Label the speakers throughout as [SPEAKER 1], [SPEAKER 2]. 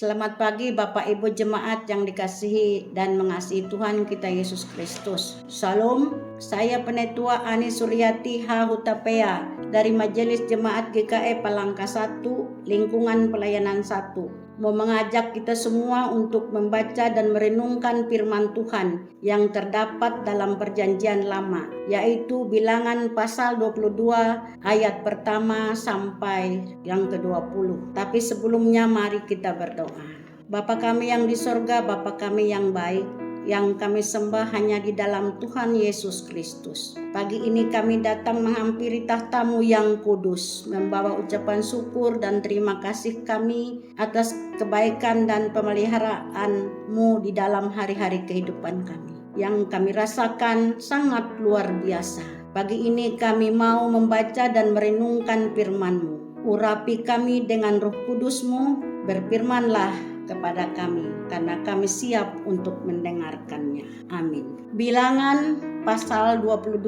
[SPEAKER 1] Selamat pagi Bapak Ibu Jemaat yang dikasihi dan mengasihi Tuhan kita Yesus Kristus. Salam, saya Penetua Ani Suryati H. Hutapea dari Majelis Jemaat GKE Palangka 1, Lingkungan Pelayanan 1. Mau mengajak kita semua untuk membaca dan merenungkan firman Tuhan yang terdapat dalam Perjanjian Lama, yaitu Bilangan pasal 22 ayat pertama sampai yang ke-20. Tapi sebelumnya mari kita berdoa. Bapa kami yang di sorga, Bapa kami yang baik, yang kami sembah hanya di dalam Tuhan Yesus Kristus. Pagi ini kami datang menghampiri tahta-Mu yang kudus, membawa ucapan syukur dan terima kasih kami atas kebaikan dan pemeliharaan-Mu di dalam hari-hari kehidupan kami, yang kami rasakan sangat luar biasa. Pagi ini kami mau membaca dan merenungkan firman-Mu. Urapi kami dengan Roh Kudus-Mu, berfirmanlah kepada kami, karena kami siap untuk mendengarkannya. Amin. Bilangan pasal 22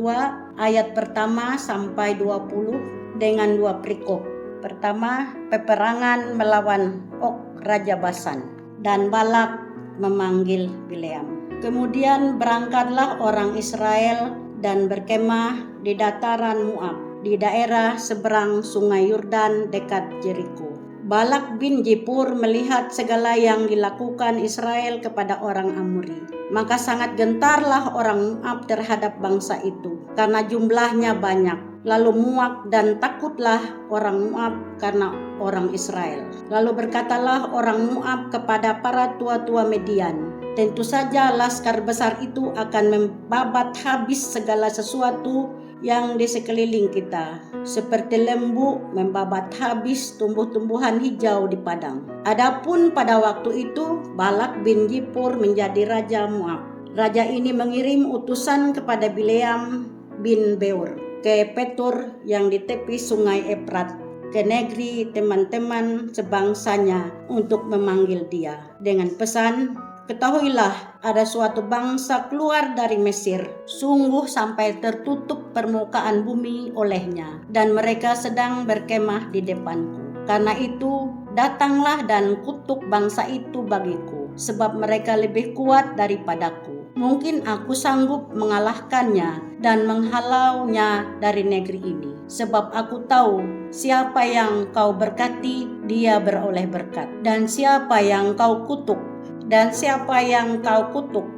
[SPEAKER 1] ayat pertama sampai 20 dengan 2 perikop. Pertama, peperangan melawan Og Raja Basan, dan Balak memanggil Bileam. Kemudian berangkatlah orang Israel dan berkemah di dataran Moab, di daerah seberang sungai Yordan dekat Jeriko. Balak bin Zippor melihat segala yang dilakukan Israel kepada orang Amori. Maka sangat gentarlah orang Moab terhadap bangsa itu, karena jumlahnya banyak. Lalu muak dan takutlah orang Moab karena orang Israel. Lalu berkatalah orang Moab kepada para tua-tua Median, tentu saja laskar besar itu akan membabat habis segala sesuatu yang di sekeliling kita, seperti lembu membabat habis tumbuh-tumbuhan hijau di padang. Adapun pada waktu itu Balak bin Zippor menjadi raja Moab. Raja ini mengirim utusan kepada Bileam bin Beor ke Petor yang di tepi sungai Efrat, ke negeri teman-teman sebangsanya, untuk memanggil dia dengan pesan, ketahuilah, ada suatu bangsa keluar dari Mesir, sungguh sampai tertutup permukaan bumi olehnya, dan mereka sedang berkemah di depanku. Karena itu, datanglah dan kutuk bangsa itu bagiku, sebab mereka lebih kuat daripadaku. Mungkin aku sanggup mengalahkannya dan menghalaunya dari negeri ini. Sebab aku tahu siapa yang kau berkati, dia beroleh berkat. Dan siapa yang kau kutuk,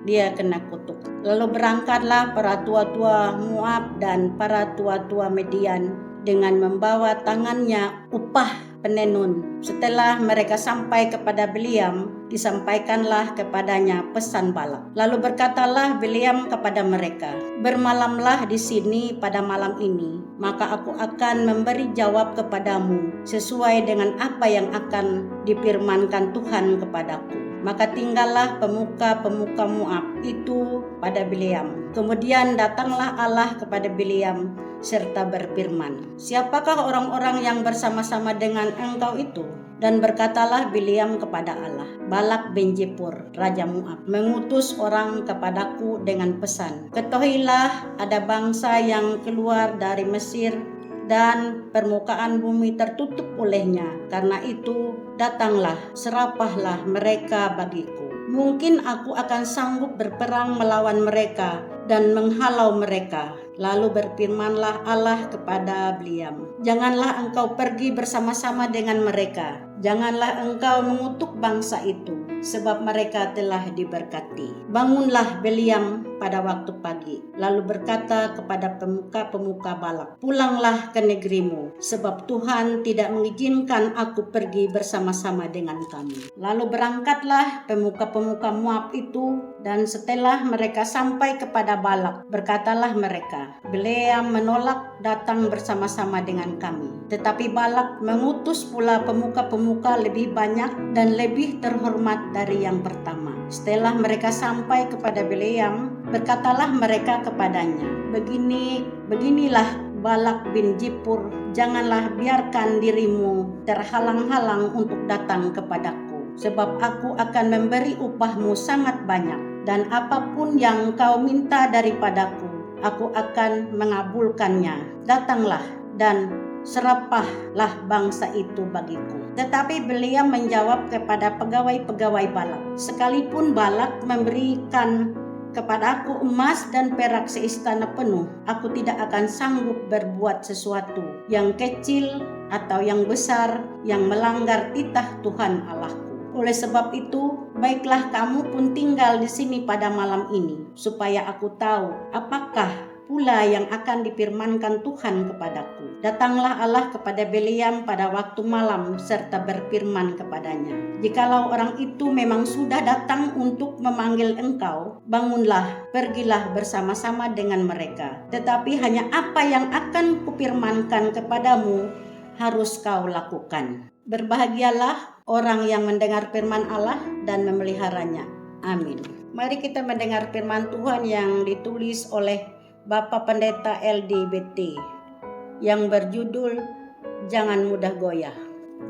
[SPEAKER 1] dia kena kutuk. Lalu berangkatlah para tua-tua Moab dan para tua-tua Median dengan membawa tangannya upah penenun. Setelah mereka sampai kepada Bileam, disampaikanlah kepadanya pesan Balak. Lalu berkatalah Bileam kepada mereka, bermalamlah di sini pada malam ini, maka aku akan memberi jawab kepadamu sesuai dengan apa yang akan difirmankan Tuhan kepadaku. Maka tinggallah pemuka-pemuka Moab itu pada Bileam. Kemudian datanglah Allah kepada Bileam serta berfirman, siapakah orang-orang yang bersama-sama dengan engkau itu? Dan berkatalah Bileam kepada Allah, Balak bin Zippor, Raja Moab, mengutus orang kepadaku dengan pesan, ketahuilah ada bangsa yang keluar dari Mesir dan permukaan bumi tertutup olehnya. Karena itu datanglah, serapahlah mereka bagiku. Mungkin aku akan sanggup berperang melawan mereka dan menghalau mereka. Lalu berfirmanlah Allah kepada Bileam, janganlah engkau pergi bersama-sama dengan mereka. Janganlah engkau mengutuk bangsa itu, sebab mereka telah diberkati. Bangunlah Bileam pada waktu pagi, lalu berkata kepada pemuka-pemuka Balak, pulanglah ke negerimu, sebab Tuhan tidak mengizinkan aku pergi bersama-sama dengan kamu. Lalu berangkatlah pemuka-pemuka Moab itu, dan setelah mereka sampai kepada Balak, berkatalah mereka, Bileam menolak datang bersama-sama dengan kami. Tetapi Balak mengutus pula pemuka-pemuka lebih banyak dan lebih terhormat dari yang pertama. Setelah mereka sampai kepada Bileam, berkatalah mereka kepadanya, beginilah Balak bin Zippor, janganlah biarkan dirimu terhalang-halang untuk datang kepadaku, sebab aku akan memberi upahmu sangat banyak, dan apapun yang kau minta daripadaku, aku akan mengabulkannya. Datanglah dan serapahlah bangsa itu bagiku. Tetapi Bileam menjawab kepada pegawai-pegawai Balak, sekalipun Balak memberikan kepadaku emas dan perak seistana penuh, aku tidak akan sanggup berbuat sesuatu yang kecil atau yang besar yang melanggar titah Tuhan Allahku. Oleh sebab itu, baiklah kamu pun tinggal di sini pada malam ini, supaya aku tahu apakah pula yang akan difirmankan Tuhan kepadaku. Datanglah Allah kepada Bileam pada waktu malam serta berfirman kepadanya, jikalau orang itu memang sudah datang untuk memanggil engkau, bangunlah, pergilah bersama-sama dengan mereka. Tetapi hanya apa yang akan kupirmankan kepadamu harus kau lakukan. Berbahagialah orang yang mendengar firman Allah dan memeliharanya. Amin. Mari kita mendengar firman Tuhan yang ditulis oleh Bapak Pendeta LDBT yang berjudul Jangan Mudah Goyah.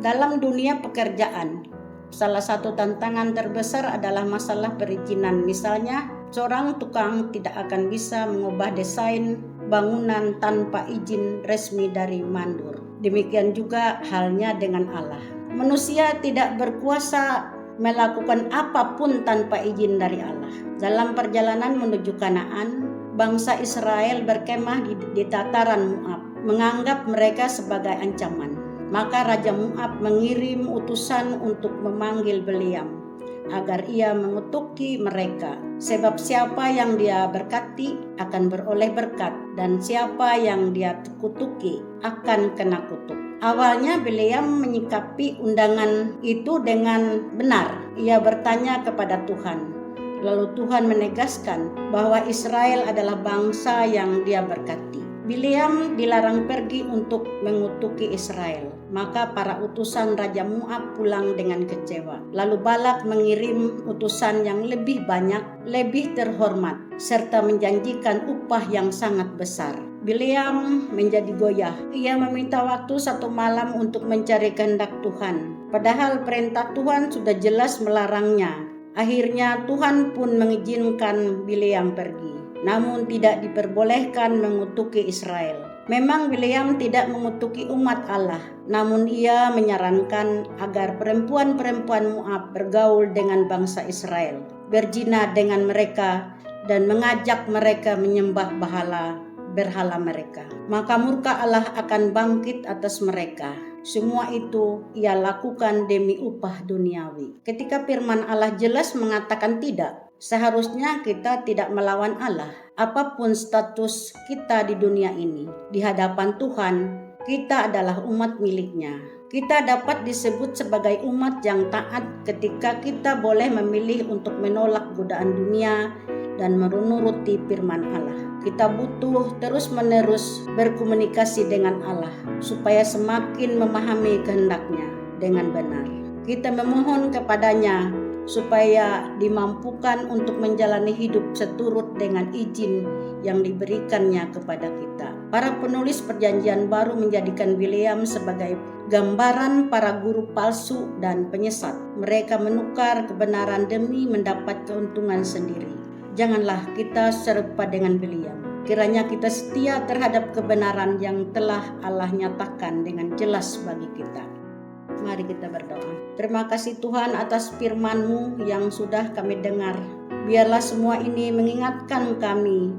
[SPEAKER 1] Dalam dunia pekerjaan, salah satu tantangan terbesar adalah masalah perizinan. Misalnya, seorang tukang tidak akan bisa mengubah desain bangunan tanpa izin resmi dari mandur. Demikian juga halnya dengan Allah. Manusia tidak berkuasa melakukan apapun tanpa izin dari Allah. Dalam perjalanan menuju Kanaan, bangsa Israel berkemah di dataran Moab, menganggap mereka sebagai ancaman. Maka Raja Moab mengirim utusan untuk memanggil Bileam agar ia mengutuki mereka. Sebab siapa yang dia berkati akan beroleh berkat, dan siapa yang dia kutuki akan kena kutuk. Awalnya Bileam menyikapi undangan itu dengan benar. Ia bertanya kepada Tuhan. Lalu Tuhan menegaskan bahwa Israel adalah bangsa yang dia berkati. Bileam dilarang pergi untuk mengutuki Israel. Maka para utusan Raja Moab pulang dengan kecewa. Lalu Balak mengirim utusan yang lebih banyak, lebih terhormat, serta menjanjikan upah yang sangat besar. Bileam menjadi goyah. Ia meminta waktu 1 malam untuk mencari kehendak Tuhan. Padahal perintah Tuhan sudah jelas melarangnya. Akhirnya Tuhan pun mengizinkan Bileam pergi. Namun tidak diperbolehkan mengutuki Israel. Memang Bileam tidak mengutuki umat Allah, namun ia menyarankan agar perempuan-perempuan Moab bergaul dengan bangsa Israel, berzina dengan mereka, dan mengajak mereka menyembah berhala mereka. Maka murka Allah akan bangkit atas mereka. Semua itu ia lakukan demi upah duniawi. Ketika firman Allah jelas mengatakan tidak, seharusnya kita tidak melawan Allah. Apapun status kita di dunia ini, di hadapan Tuhan, kita adalah umat miliknya. Kita dapat disebut sebagai umat yang taat ketika kita boleh memilih untuk menolak godaan dunia dan menuruti firman Allah. Kita butuh terus-menerus berkomunikasi dengan Allah supaya semakin memahami kehendaknya dengan benar. Kita memohon kepadanya supaya dimampukan untuk menjalani hidup seturut dengan izin yang diberikannya kepada kita. Para penulis Perjanjian Baru menjadikan Bileam sebagai gambaran para guru palsu dan penyesat. Mereka menukar kebenaran demi mendapat keuntungan sendiri. Janganlah kita serupa dengan Bileam. Kiranya kita setia terhadap kebenaran yang telah Allah nyatakan dengan jelas bagi kita. Mari kita berdoa. Terima kasih Tuhan atas firman-Mu yang sudah kami dengar. Biarlah semua ini mengingatkan kami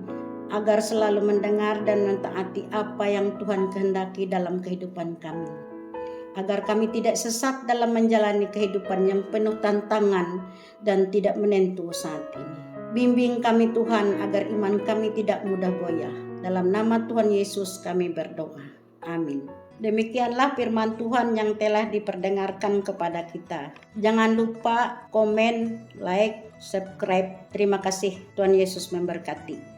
[SPEAKER 1] agar selalu mendengar dan mentaati apa yang Tuhan kehendaki dalam kehidupan kami. Agar kami tidak sesat dalam menjalani kehidupan yang penuh tantangan dan tidak menentu saat ini. Bimbing kami Tuhan agar iman kami tidak mudah goyah. Dalam nama Tuhan Yesus kami berdoa. Amin. Demikianlah firman Tuhan yang telah diperdengarkan kepada kita. Jangan lupa komen, like, subscribe. Terima kasih. Tuhan Yesus memberkati.